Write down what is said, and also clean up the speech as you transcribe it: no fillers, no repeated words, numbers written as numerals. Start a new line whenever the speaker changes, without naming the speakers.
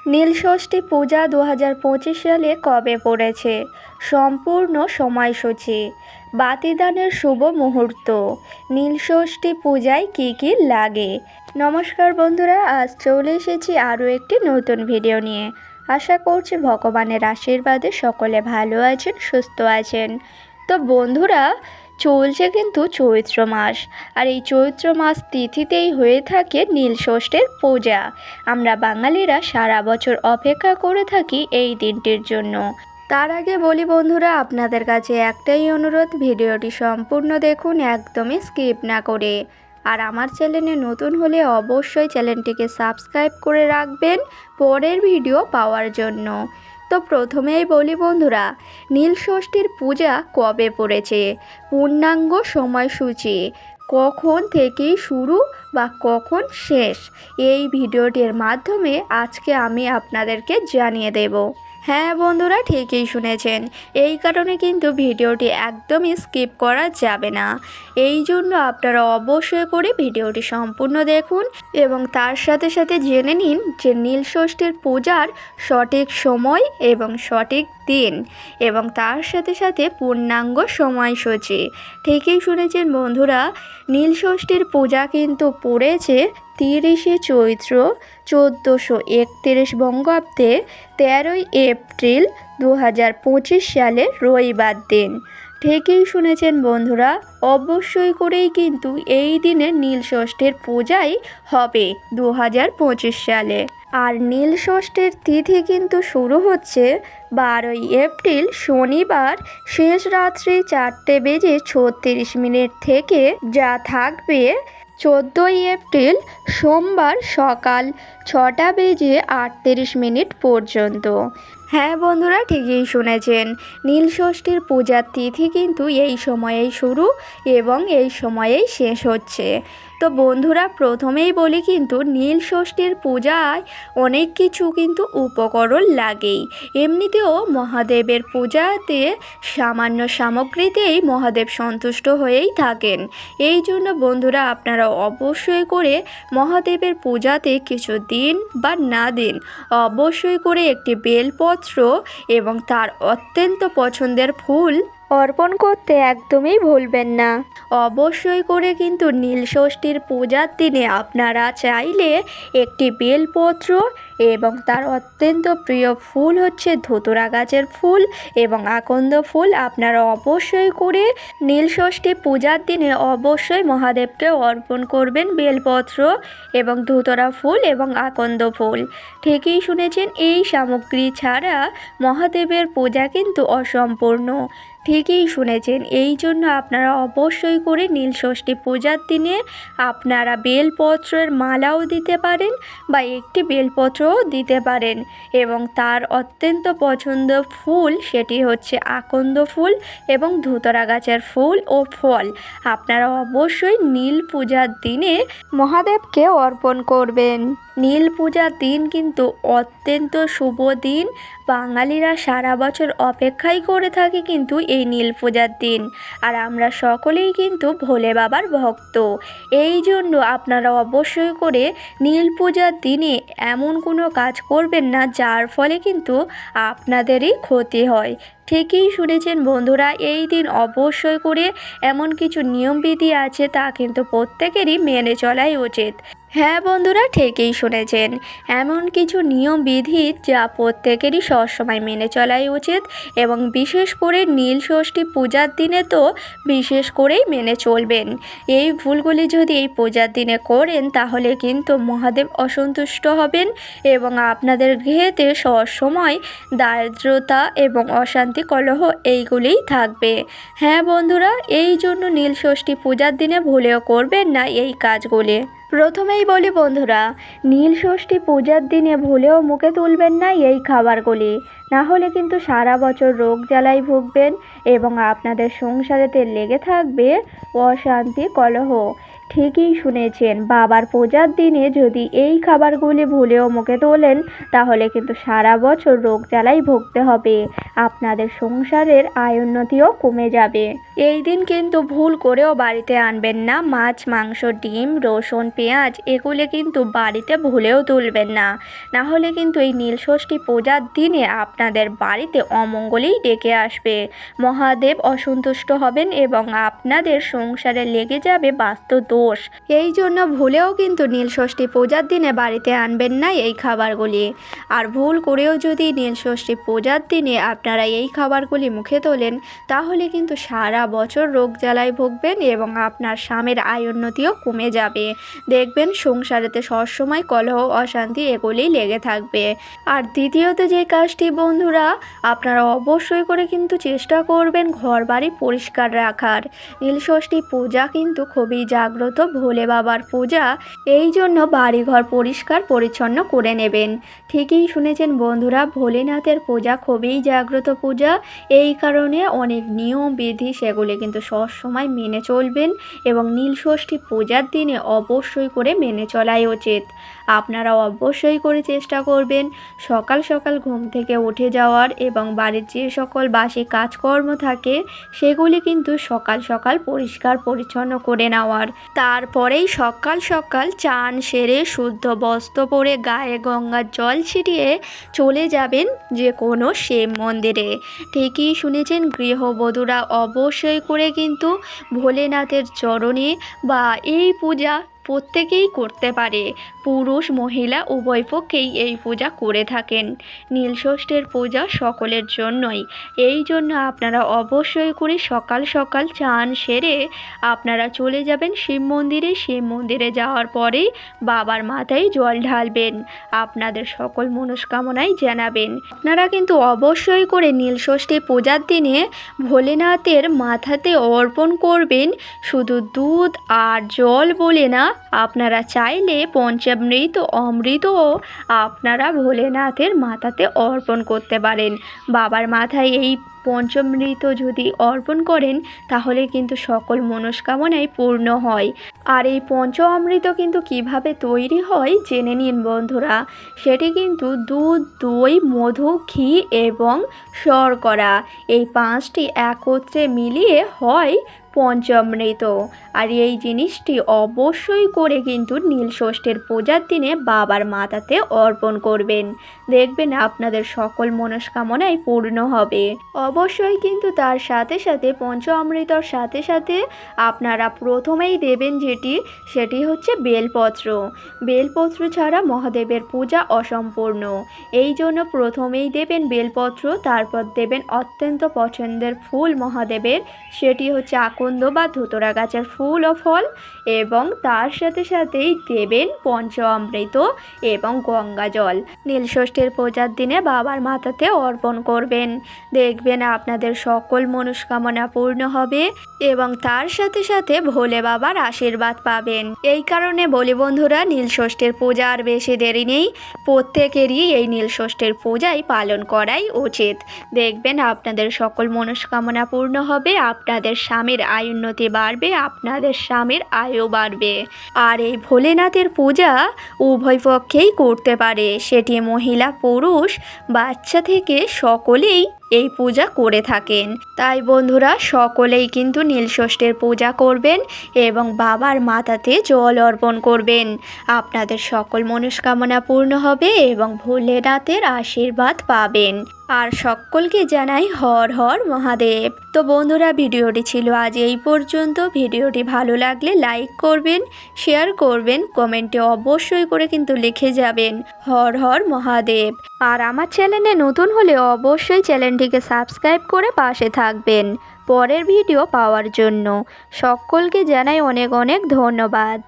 নীলষষ্ঠী পূজা 2025 সালে কবে পড়েছে? সম্পূর্ণ সময়সূচি, বাতিদানের শুভ মুহূর্ত, নীলষষ্ঠী পূজায় কী কী লাগে। নমস্কার বন্ধুরা, আজ চলে এসেছি আরও একটি নতুন ভিডিও নিয়ে। আশা করছি ভগবানের আশীর্বাদে সকলে ভালো আছেন, সুস্থ আছেন। তো বন্ধুরা, চলছে কিন্তু চৈত্র মাস, আর এই চৈত্র মাস তিথিতেই হয়ে থাকে নীলষষ্ঠীর পূজা। আমরা বাঙালিরা সারা বছর অপেক্ষা করে থাকি এই দিনটির জন্য। তার আগে বলি বন্ধুরা, আপনাদের কাছে একটাই অনুরোধ, ভিডিওটি সম্পূর্ণ দেখুন, একদমই স্কিপ না করে। আর আমার চ্যানেলে নতুন হলে অবশ্যই চ্যানেলটিকে সাবস্ক্রাইব করে রাখবেন পরের ভিডিও পাওয়ার জন্য। তো প্রথমেই বলি বন্ধুরা, নীলষষ্ঠীর পূজা কবে পড়েছে, পূর্ণাঙ্গ সময়সূচি, কখন থেকেই শুরু বা কখন শেষ, এই ভিডিওটির মাধ্যমে আজকে আমি আপনাদেরকে জানিয়ে দেব। হ্যাঁ বন্ধুরা, ঠিকই শুনেছেন, এই কারণে কিন্তু ভিডিওটি একদমই স্কিপ করা যাবে না। এই জন্য আপনারা অবশ্যই করে ভিডিওটি সম্পূর্ণ দেখুন এবং তার সাথে সাথে জেনে নিন যে নীলষষ্ঠীর পূজার সঠিক সময় এবং সঠিক দিন এবং তার সাথে সাথে পূর্ণাঙ্গ সময়সূচি। ঠিকই শুনেছেন বন্ধুরা, নীলষষ্ঠীর পূজা কিন্তু পড়েছে 30শে চৈত্র 1431 বঙ্গাব্দে 13ই এপ্রিল 2025 সালের রবিবার দিন। ঠিকই শুনেছেন বন্ধুরা, অবশ্যই করেই কিন্তু এই দিনে নীলষষ্ঠীর পূজাই হবে 2025 সালে। আর নীলষষ্ঠীর তিথি কিন্তু শুরু হচ্ছে 12ই এপ্রিল শনিবার শেষ রাত্রি 4:36 থেকে, যা থাকবে 14ই এপ্রিল সোমবার সকাল 6:38 পর্যন্ত। হ্যাঁ বন্ধুরা, ঠিকই শুনেছেন, নীলষষ্ঠীর পূজার তিথি কিন্তু এই সময়েই শুরু এবং এই সময়েই শেষ হচ্ছে। তো বন্ধুরা, প্রথমেই বলি কিন্তু নীলষষ্ঠীর পূজায় অনেক কিছু কিন্তু উপকরণ লাগেই। এমনিতেও মহাদেবের পূজাতে সামান্য সামগ্রীতেই মহাদেব সন্তুষ্ট হয়েই থাকেন। এই জন্য বন্ধুরা, আপনারা অবশ্যই করে মহাদেবের পূজাতে কিছু দিন বা না দিন অবশ্যই করে একটি বেলপত্র এবং তার অত্যন্ত পছন্দের ফুল অর্পণ করতে একদমই ভুলবেন না। অবশ্যই করে কিন্তু নীলষষ্ঠীর পূজার দিনে আপনারা চাইলে একটি বেলপত্র এবং তার অত্যন্ত প্রিয় ফুল হচ্ছে ধুতুরা গাছের ফুল এবং আকন্দ ফুল, আপনারা অবশ্যই করে নীলষষ্ঠী পূজার দিনে অবশ্যই মহাদেবকে অর্পণ করবেন বেলপত্র এবং ধুতরা ফুল এবং আকন্দ ফুল। ঠিকই শুনেছেন, এই সামগ্রী ছাড়া মহাদেবের পূজা কিন্তু অসম্পূর্ণ। ঠিকই শুনেছেন, এই জন্য আপনারা অবশ্যই করে নীলষষ্ঠী পূজার দিনে আপনারা বেলপত্রের মালাও দিতে পারেন বা একটি বেলপত্রও দিতে পারেন এবং তার অত্যন্ত পছন্দ ফুল সেটি হচ্ছে আকন্দ ফুল এবং ধুতরা গাছের ফুল ও ফল আপনারা অবশ্যই নীল পূজার দিনে মহাদেবকে অর্পণ করবেন। নীল পূজার দিন কিন্তু অত্যন্ত শুভ দিন। বাঙালিরা সারা বছর অপেক্ষাই করে থাকে কিন্তু এই নীল পূজার দিন, আর আমরা সকলেই কিন্তু ভোলে বাবার ভক্ত। এই জন্য আপনারা অবশ্যই করে নীল পূজার দিনে এমন কোনো কাজ করবেন না যার ফলে কিন্তু আপনাদেরই ক্ষতি হয়। ঠিকই শুনেছেন বন্ধুরা, এই দিন অবশ্যই করে এমন কিছু নিয়মবিধি আছে তা কিন্তু প্রত্যেকেরই মেনে চলাই উচিত। হ্যাঁ বন্ধুরা, ঠিকই শুনেছেন, এমন কিছু নিয়মবিধি যা প্রত্যেকেরই সবসময় মেনে চলাই উচিত এবং বিশেষ করে নীলষষ্ঠী পূজার দিনে তো বিশেষ করেই মেনে চলবেন। এই ভুলগুলি যদি এই পূজার দিনে করেন তাহলে কিন্তু মহাদেব অসন্তুষ্ট হবেন এবং আপনাদের গৃহেতে সবসময় দারিদ্রতা এবং অশান্তি কলহ এইগুলিই থাকবে। হ্যাঁ বন্ধুরা, এই জন্য নীলষষ্ঠী পূজার দিনে ভুলেও করবেন না এই কাজগুলি। প্রথমেই বলি বন্ধুরা, নীলষষ্ঠী পূজার দিনে ভুলেও মুখে তুলবেন না এই খাবারগুলি, না হলে কিন্তু সারা বছর রোগ জ্বালায় ভুগবেন এবং আপনাদের সংসারেতে লেগে থাকবে অশান্তি কলহ। ঠিকই শুনেছেন, বাবার পূজার দিনে যদি এই খাবারগুলি ভুলেও মুখে তোলেন তাহলে কিন্তু সারা বছর রোগ জ্বালায় ভুগতে হবে। আপনাদের সংসারের আয় উন্নতিও কমে যাবে। এই দিন কিন্তু ভুল করেও বাড়িতে আনবেন না মাছ, মাংস, ডিম, রসুন, পেঁয়াজ, এগুলি কিন্তু বাড়িতে ভুলেও তুলবেন না। না হলে কিন্তু এই নীলষষ্ঠী পূজার দিনে আপনাদের বাড়িতে অমঙ্গলই ডেকে আসবে। মহাদেব অসন্তুষ্ট হবেন এবং আপনাদের সংসারে লেগে যাবে বাস্তু দোষ। এই জন্য ভুলেও কিন্তু নীলষষ্ঠী পূজার দিনে বাড়িতে আনবেন না এই খাবারগুলি। আর ভুল করেও যদি নীলষষ্ঠী পূজার দিনে আপনারা এই খাবারগুলি মুখে তোলেন তাহলে কিন্তু সারা বছর রোগ জ্বালায় ভুগবেন এবং আপনার স্বামীর আয় উন্নতিও কমে যাবে। দেখবেন সংসারেতে সবসময় কলহ, অশান্তি এগুলি লেগে থাকবে। আর দ্বিতীয়ত যে কাজটি বন্ধুরা, আপনারা অবশ্যই করে কিন্তু চেষ্টা করবেন ঘর বাড়ি পরিষ্কার রাখার। নীলষষ্ঠী পূজা কিন্তু খুবই জাগ্রত ভোলে বাবার পূজা, এই জন্য বাড়িঘর পরিষ্কার পরিচ্ছন্ন করে নেবেন। ঠিকই শুনেছেন বন্ধুরা, ভোলেনাথের পূজা খুবই জাগ্রত পূজা, এই কারণে অনেক নিয়ম বিধি সেগুলি কিন্তু সবসময় মেনে চলবেন এবং নীলষষ্ঠী পূজার দিনে অবশ্যই করে মেনে চলাই উচিত। আপনারা অবশ্যই করে চেষ্টা করবেন সকাল সকাল ঘুম থেকে উঠে যাওয়ার এবং বাড়ির যে সকল বাসি কাজকর্ম থাকে সেগুলি কিন্তু সকাল সকাল পরিষ্কার পরিচ্ছন্ন করে নেওয়ার। তারপরেই সকাল সকাল চান সেরে শুদ্ধ বস্ত্র পরে গায়ে গঙ্গার জল ছিটিয়ে চলে যাবেন যে কোনো শিব মন্দিরে। ঠিকই শুনেছেন, গৃহবধূরা অবশ্যই করে কিন্তু ভোলেনাথের চরণে বা এই পূজা প্রত্যেকেই করতে পারে, পুরুষ মহিলা উভয় পক্ষেই এই পূজা করে থাকেন। নীলষষ্ঠীর পূজা সকলের জন্যই, এই জন্য আপনারা অবশ্যই করে সকাল সকাল চান সেরে আপনারা চলে যাবেন শিব মন্দিরে। শিব মন্দিরে যাওয়ার পরে বাবার মাথায় জল ঢালবেন, আপনাদের সকল মনস্কামনাই জানাবেন। আপনারা কিন্তু অবশ্যই করে নীলষষ্ঠী পূজার দিনে ভোলেনাথের মাথাতে অর্পণ করবেন শুধু দুধ আর জল বলে না, আপনারা চাইলে পঞ্চামৃত অমৃতও আপনারা ভোলেনাথের মাথাতে অর্পণ করতে পারেন। বাবার মাথায় এই পঞ্চামৃত যদি অর্পণ করেন তাহলে কিন্তু সকল মনস্কামনাই পূর্ণ হয়। আর এই পঞ্চ অমৃত কিন্তু কিভাবে তৈরি হয় জেনে নিন বন্ধুরা। সেটি কিন্তু দুধ, দই, মধু, ঘি এবং শর্করা, এই পাঁচটি একত্রে মিলিয়ে হয় পঞ্চামৃত। আর এই জিনিসটি অবশ্যই করে কিন্তু নীলষষ্ঠীর পূজার দিনে বাবার মাথাতে অর্পণ করবেন, দেখবেন আপনাদের সকল মনস্কামনাই পূর্ণ হবে। অবশ্যই কিন্তু তার সাথে সাথে পঞ্চ অমৃতর সাথে সাথে আপনারা প্রথমেই দেবেন সেটি হচ্ছে বেলপত্র। বেলপত্র ছাড়া মহাদেবের পূজা অসম্পূর্ণ, এই জন্য প্রথমেই দেবেন বেলপত্র, তারপর দেবেন অত্যন্ত পছন্দের ফুল মহাদেবের, সেটি হচ্ছে আকন্দ বা ধুতরা গাছের ফুল ও ফল, এবং তার সাথে সাথেই দেবেন পঞ্চ অমৃত এবং গঙ্গা জল। নীলষষ্ঠীর পূজার দিনে বাবার মাথাতে অর্পণ করবেন, দেখবেন আপনাদের সকল মনস্কামনা পূর্ণ হবে এবং তার সাথে সাথে ভোলে বাবার আশীর্বাদ পাবেন। এই কারণে বলি বন্ধুরা, নীলষষ্ঠীর পূজা আর বেশি দেরি নেই, প্রত্যেকেরই এই নীলষষ্ঠীর পূজাই পালন করাই উচিত। দেখবেন আপনাদের সকল মনস্কামনা পূর্ণ হবে, আপনাদের স্বামীর আয় উন্নতি বাড়বে, আপনাদের স্বামীর আয়ও বাড়বে। আর এই ভোলেনাথের পূজা উভয় পক্ষেই করতে পারে, সেটি মহিলা পুরুষ বাচ্চা থেকে সকলেই এই পূজা করে থাকেন। তাই বন্ধুরা সকলেই কিন্তু নীলষষ্ঠীর পূজা করবেন এবং বাবার মাথাতে জল অর্পণ করবেন, আপনাদের সকল মনস্কামনা পূর্ণ হবে এবং ভোলেনাথের আশীর্বাদ পাবেন। আর সকলকে জানাই হর হর মহাদেব। তো বন্ধুরা ভিডিওটি ছিল আজ এই পর্যন্ত। ভিডিওটি ভালো লাগলে লাইক করবেন, শেয়ার করবেন, কমেন্টে অবশ্যই করে কিন্তু লিখে যাবেন হর হর মহাদেব। আর আমার চ্যানেলে নতুন হলে অবশ্যই চ্যানেলটিকে সাবস্ক্রাইব করে পাশে থাকবেন পরের ভিডিও পাওয়ার জন্য। সকলকে জানাই অনেক অনেক ধন্যবাদ।